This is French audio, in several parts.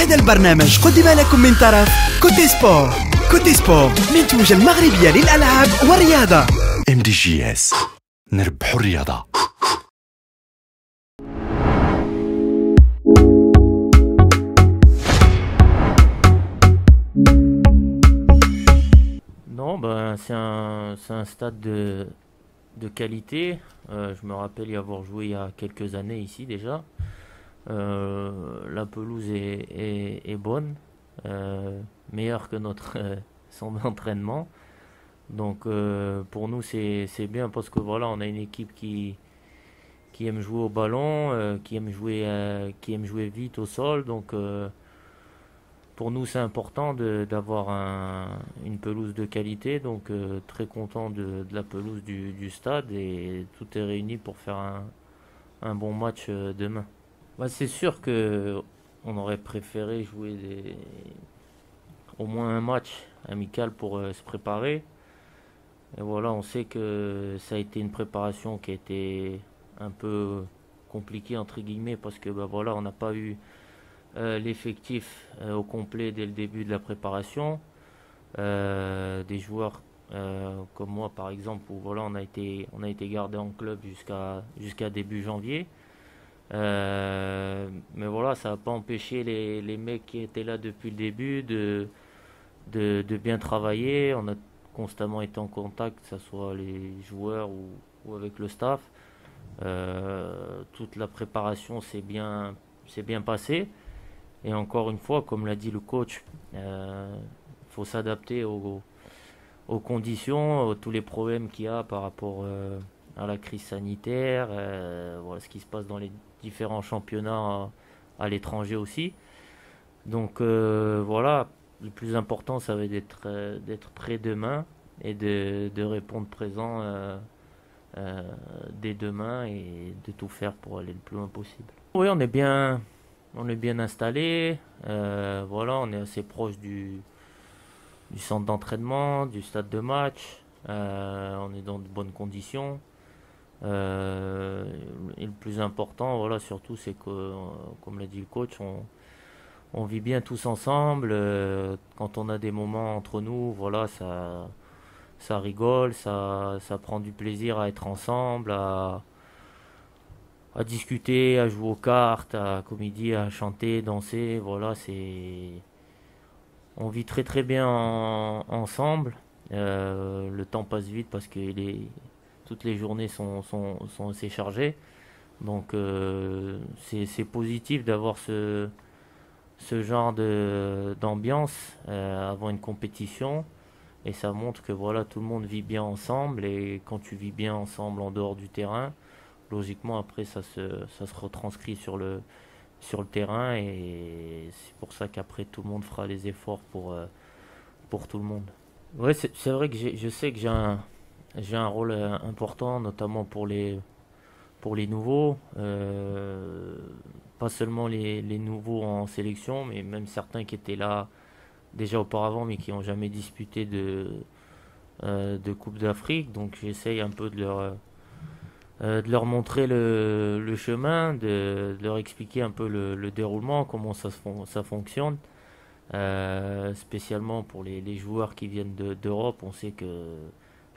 هذا البرنامج قدم لكم من طرف كوتي سبور. كوتي سبور منتوج المغربية للألعاب والرياضة. MDGS نربحوا الرياضة. Non, ben, c'est un stade de qualité. Je me rappelle y avoir joué il y a quelques années ici déjà. La pelouse est bonne, meilleure que notre centre d'entraînement. Donc pour nous c'est bien parce que voilà, on a une équipe qui aime jouer au ballon, qui aime jouer vite au sol. Donc pour nous c'est important d'avoir une pelouse de qualité. Donc très content de la pelouse du stade, et tout est réuni pour faire un bon match demain. Bah, c'est sûr que on aurait préféré jouer au moins un match amical pour se préparer. Et voilà, on sait que ça a été une préparation qui a été un peu compliquée entre guillemets, parce que bah, voilà, on n'a pas eu l'effectif au complet dès le début de la préparation. Des joueurs comme moi par exemple, où voilà, on a été gardé en club jusqu'à début janvier. Mais voilà, ça n'a pas empêché les mecs qui étaient là depuis le début de bien travailler. On a constamment été en contact, que ce soit les joueurs ou avec le staff. Toute la préparation s'est bien passée. Et encore une fois, comme l'a dit le coach, faut s'adapter aux conditions, tous les problèmes qu'il y a par rapport à la crise sanitaire, voilà ce qui se passe dans les différents championnats à l'étranger aussi. Donc voilà, le plus important ça va être d'être prêt demain et de répondre présent dès demain, et de tout faire pour aller le plus loin possible. Oui, on est bien installé. Voilà, on est assez proche du centre d'entraînement, du stade de match. On est dans de bonnes conditions. Et le plus important, voilà, surtout, c'est que, comme l'a dit le coach, on vit bien tous ensemble. Quand on a des moments entre nous, voilà, ça rigole, ça prend du plaisir à être ensemble, à discuter, à jouer aux cartes, comme il dit, à chanter, danser. Voilà, on vit très très bien ensemble. Le temps passe vite parce que toutes les journées sont assez chargées. Donc c'est positif d'avoir ce genre d'ambiance avant une compétition. Et ça montre que voilà, tout le monde vit bien ensemble. Et quand tu vis bien ensemble en dehors du terrain, logiquement après ça se retranscrit sur le terrain. Et c'est pour ça qu'après tout le monde fera les efforts pour tout le monde. Ouais, c'est vrai que je sais que j'ai un rôle important, notamment pour les nouveaux. Pas seulement les nouveaux en sélection, mais même certains qui étaient là déjà auparavant, mais qui n'ont jamais disputé de Coupe d'Afrique. Donc j'essaye un peu de leur montrer le chemin, de leur expliquer un peu le déroulement, comment ça fonctionne. Spécialement pour les joueurs qui viennent d'Europe. On sait que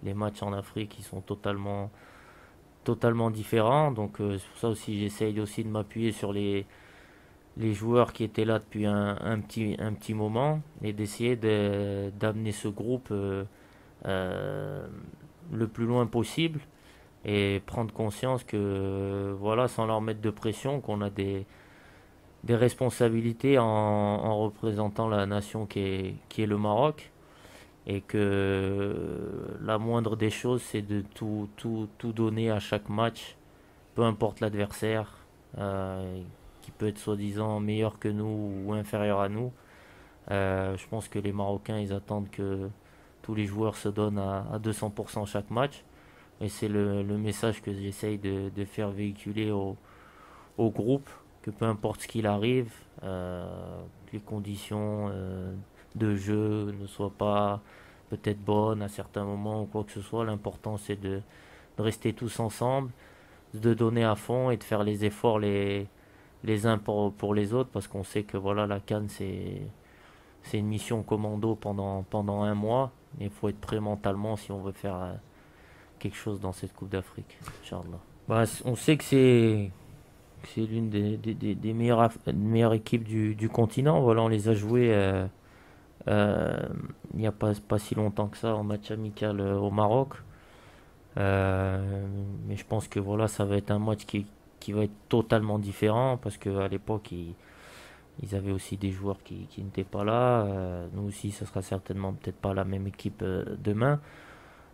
les matchs en Afrique ils sont totalement différents. Donc c'est pour ça aussi j'essaye aussi de m'appuyer sur les joueurs qui étaient là depuis un petit moment, et d'essayer d'amener ce groupe le plus loin possible, et prendre conscience que voilà, sans leur mettre de pression, qu'on a des responsabilités en représentant la nation qui est le Maroc, et que la moindre des choses c'est de tout donner à chaque match, peu importe l'adversaire, qui peut être soi-disant meilleur que nous ou inférieur à nous. Je pense que les Marocains ils attendent que tous les joueurs se donnent à 200% chaque match, et c'est le message que j'essaye de faire véhiculer au groupe, que peu importe ce qu'il arrive, les conditions de jeu ne soient pas peut-être bonnes à certains moments ou quoi que ce soit, l'important c'est de rester tous ensemble, de donner à fond et de faire les efforts les uns pour les autres, parce qu'on sait que voilà, la CAN c'est une mission commando pendant un mois. Il faut être prêt mentalement si on veut faire quelque chose dans cette Coupe d'Afrique, Inch'Allah. Bah, on sait que c'est l'une des meilleures équipes du continent. Voilà, on les a jouées il n'y a pas si longtemps que ça en match amical au Maroc. Mais je pense que voilà, ça va être un match qui va être totalement différent, parce qu'à l'époque ils avaient aussi des joueurs qui n'étaient pas là. Nous aussi, ça sera certainement peut-être pas la même équipe demain.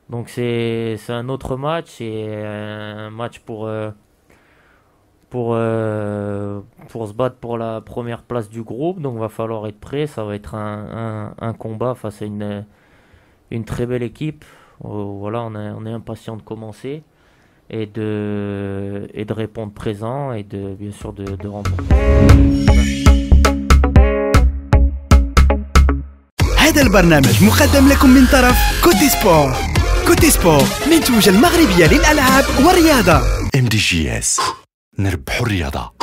Donc c'est un autre match, c'est un match pour se battre pour la première place du groupe. Donc va falloir être prêt. Ça va être un combat face à une très belle équipe. Voilà, on est impatient de commencer et de répondre présent et bien sûr de remporter. هذا البرنامج مقدم لكم من طرف كوتي سبور. كوتي سبور منتوجة المغربية للألعاب والرياضة. MDJS نربحوا الرياضة.